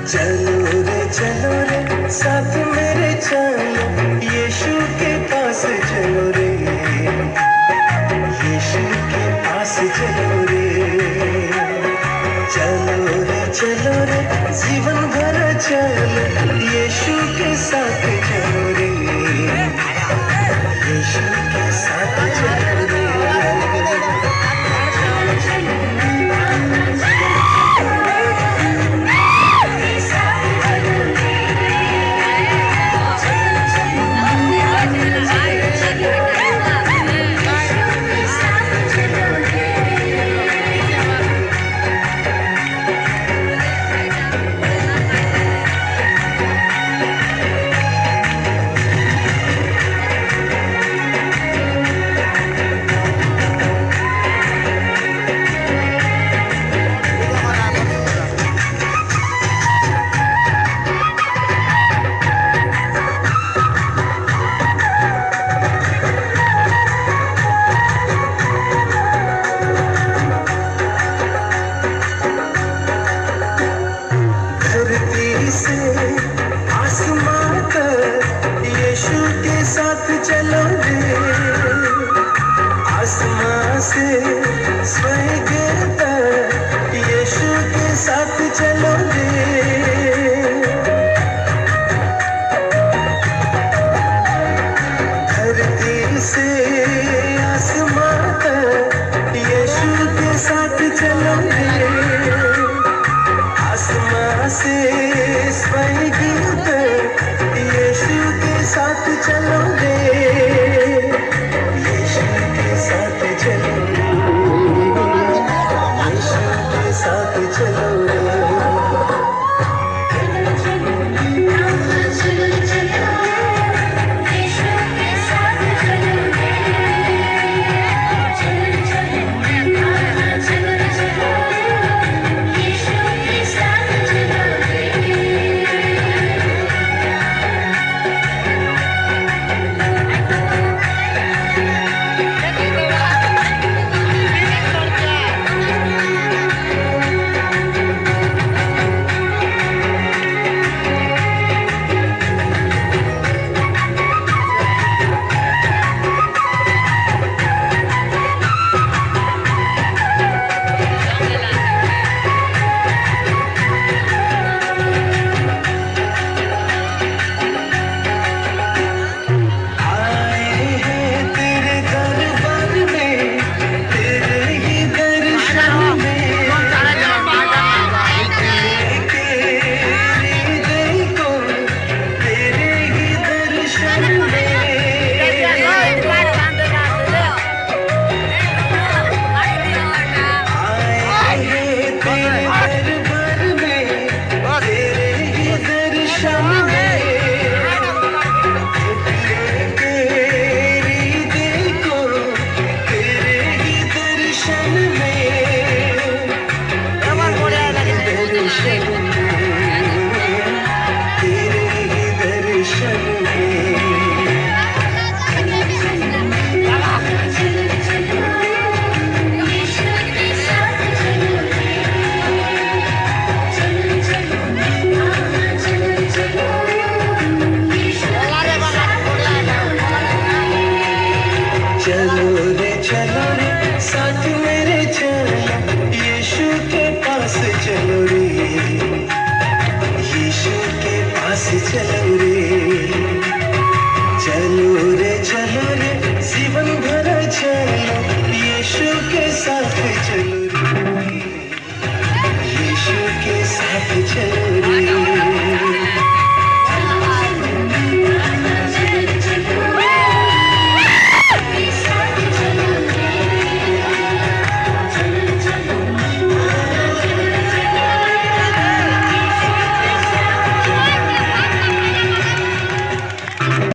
चलो रे साथ मेरे चलो, यीशु के पास चलो रे, यीशु के पास चलो रे। चलो रे जीवन भर चलो, यीशु के साथ चलो रे, यीशु के साथ चलो रे। से आसमां तक यीशु के साथ चलो रे, आसमां से स्वर्ग तक यीशु के साथ चलो रे। धरती से आसमां तक यीशु के साथ चलो रे, आसमां से स्वर्ग तक यीशु के साथ चलो रे, यीशु के साथ चलो, यीशु के साथ चलो।